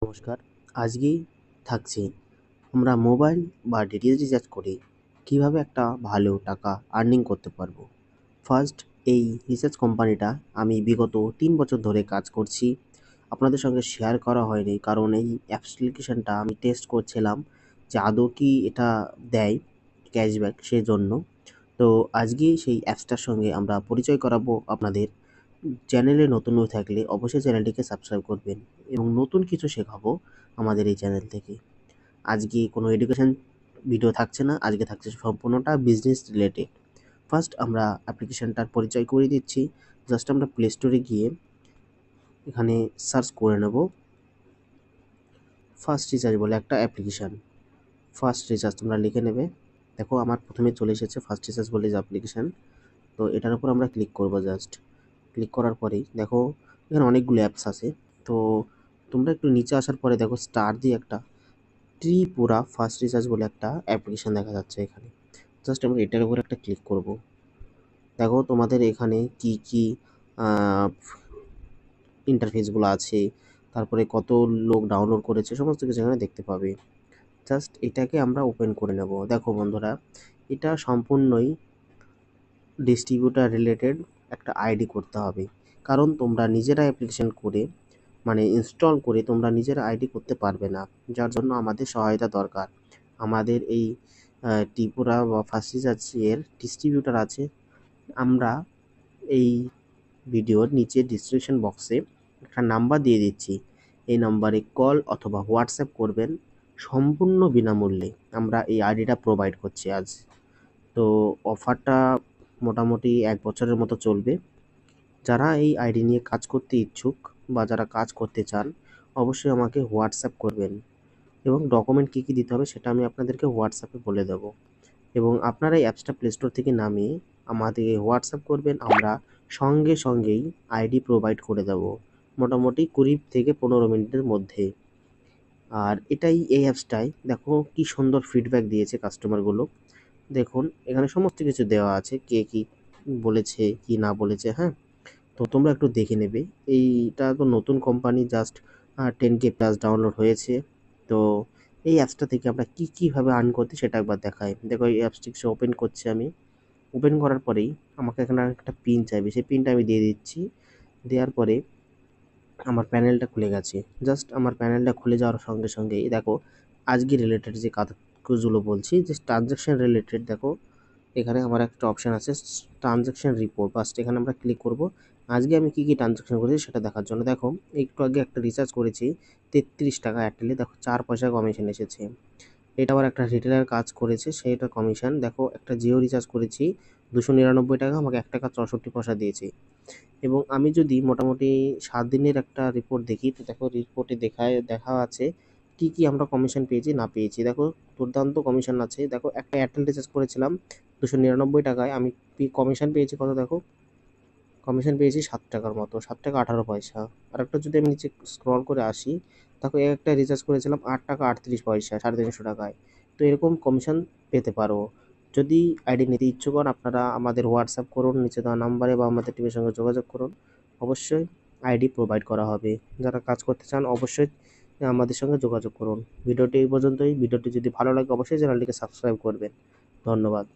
নমস্কার। আজকেই থাকছে আমরা মোবাইল বা ডিটিএইচ রিচার্জ করে কীভাবে একটা ভালো টাকা আর্নিং করতে পারবো। ফার্স্ট, এই রিচার্জ কোম্পানিটা আমি বিগত ৩ বছর ধরে কাজ করছি। আপনাদের সঙ্গে শেয়ার করা হয়নি কারণ এই অ্যাপ্লিকেশনটা আমি টেস্ট করছিলাম যে আদৌ কি এটা দেয় ক্যাশব্যাক, সেজন্য। তো আজকেই সেই অ্যাপসটার সঙ্গে আমরা পরিচয় করাবো আপনাদের। চ্যানেলে নতুন হয়ে থাকলে অবশ্যই চ্যানেলটিকে সাবস্ক্রাইব করবেন এবং নতুন কিছু শেখাবো আমাদের এই চ্যানেল থেকে। আজকে কোনো এডুকেশন ভিডিও থাকছে না, আজকে থাকছে সম্পূর্ণটা বিজনেস রিলেটেড। ফার্স্ট আমরা অ্যাপ্লিকেশনটার পরিচয় করে দিচ্ছি। জাস্ট আমরা প্লে স্টোরে গিয়ে এখানে সার্চ করে নেব ফার্স্ট রিচার্জ বলে একটা অ্যাপ্লিকেশান। ফার্স্ট রিচার্জ তোমরা লিখে নেবে। দেখো আমার প্রথমে চলে এসেছে ফার্স্ট রিচার্জ বলে যে অ্যাপ্লিকেশান। তো এটার উপর আমরা ক্লিক করব। জাস্ট ক্লিক করার পরেই দেখো এখানে অনেকগুলো অ্যাপস আছে। তো তোমরা একটু নিচে আসার পরে দেখো স্টার দিয়ে একটা ত্রিপুরা ফার্স্ট রিচার্জ বলে একটা অ্যাপ্লিকেশান দেখা যাচ্ছে এখানে। জাস্ট আমরা এটার উপর একটা ক্লিক করব। দেখো তোমাদের এখানে কি কি ইন্টারফেসগুলো আছে, তারপরে কত লোক ডাউনলোড করেছে, সমস্ত কিছু এখানে দেখতে পাবে। জাস্ট এটাকে আমরা ওপেন করে নেব। দেখো বন্ধুরা, এটা সম্পূর্ণই ডিস্ট্রিবিউটার রিলেটেড একটা আইডি করতে হবে, কারণ তোমরা নিজেরা অ্যাপ্লিকেশন করে মানে ইনস্টল করে তোমরা নিজেরা আইডি করতে পারবে না, যার জন্য আমাদের সহায়তা দরকার। আমাদের এই ত্রিপুরা বা ফার্স্ট রিচার্জের ডিস্ট্রিবিউটার আছে। আমরা এই ভিডিওর নিচে ডিসক্রিপশন বক্সে একটা নাম্বার দিয়ে দিচ্ছি। এই নাম্বারে কল অথবা হোয়াটসঅ্যাপ করবেন, সম্পূর্ণ বিনামূল্যে আমরা এই আইডিটা প্রোভাইড করছি আজ। তো অফারটা মোটামুটি ১ বছরের মতো চলবে। যারা এই আইডি নিয়ে কাজ করতে ইচ্ছুক বা যারা কাজ করতে চান অবশ্যই আমাকে হোয়াটসঅ্যাপ করবেন এবং ডকুমেন্ট কী কী দিতে হবে সেটা আমি আপনাদেরকে হোয়াটসঅ্যাপে বলে দেবো। এবং আপনারা এই অ্যাপসটা প্লে স্টোর থেকে নামিয়ে আমাদেরকে হোয়াটসঅ্যাপ করবেন, আমরা সঙ্গে সঙ্গেই আইডি প্রোভাইড করে দেবো মোটামুটি ২০ থেকে ১৫ মিনিটের মধ্যে। আর এই অ্যাপসটায় দেখো কি সুন্দর ফিডব্যাক দিয়েছে কাস্টমারগুলো। দেখুন এখানে সমস্ত কিছু দেওয়া আছে, কে কী বলেছে কি না বলেছে, হ্যাঁ? তো তোমরা একটু দেখে নেবে। এইটা তো নতুন company, just 10K plus download হয়েছে। তো এই অ্যাপসটা থেকে আমরা কীভাবে আর্ন করতে সেটা একবার দেখাই। দেখো এই অ্যাপসটি ওপেন করছি আমি। ওপেন করার পরেই আমাকে এখানে একটা পিন চাইবে, সেই পিনটা আমি দিয়ে দিচ্ছি। দেওয়ার পরে আমার প্যানেলটা খুলে গেছে। জাস্ট আমার প্যানেলটা খুলে যাওয়ার সঙ্গে সঙ্গেই দেখো আজকে রিলেটেড যে কাজগুলো বলছি, যে ট্রানজ্যাকশন রিলেটেড, দেখো এখানে আমার একটা অপশান আছে ট্রানজ্যাকশন রিপোর্ট। ফার্স্ট এখানে আমরা ক্লিক করব আজকে আমি কী ট্রানজ্যাকশন করেছি সেটা দেখার জন্য। দেখো একটু আগে একটা রিচার্জ করেছি ৩৩ টাকা এয়ারটেলে, দেখো ৪ পয়সা কমিশন এসেছে। এটা আবার একটা রিটেলার কাজ করেছে, সেইটার কমিশন। দেখো একটা জিও রিচার্জ করেছি ২৯৯ টাকা, আমাকে ১ টাকা ৬৪ পয়সা দিয়েছে। এবং আমি যদি মোটামুটি ৭ দিনের একটা রিপোর্ট দেখি, তো দেখো রিপোর্টে দেখা আছে কি আমরা কমিশন পেয়েছি না পেয়েছি। দেখো দুর্দান্ত কমিশন আছে। দেখো একটা এয়ারটেল রিচার্জ করেছিলাম ২৯৯ টাকায়, আমি কমিশন পেয়েছি কত দেখো, কমিশন পেয়েছি ৭ টাকার মতো, ৭ টাকা ১৮ পয়সা। আরেকটা যদি আমি নিচে স্ক্রল করে আসি, দেখো একটা রিচার্জ করেছিলাম ৮ টাকা ৩৮ পয়সা, ৩৫০ টাকায়। তো এরকম কমিশন পেতে পারো। যদি আইডি নিতে ইচ্ছুক হন আপনারা আমাদের হোয়াটসঅ্যাপ করুন নিচে দেওয়া নাম্বারে বা আমাদের টিমের সঙ্গে যোগাযোগ করুন, অবশ্যই আইডি প্রোভাইড করা হবে। যারা কাজ করতে চান অবশ্যই আমাদের সঙ্গে যোগাযোগ করুন। ভিডিওটি এই পর্যন্তই। ভিডিওটি যদি ভালো লাগে অবশ্যই চ্যানেলটিকে সাবস্ক্রাইব করবেন। ধন্যবাদ।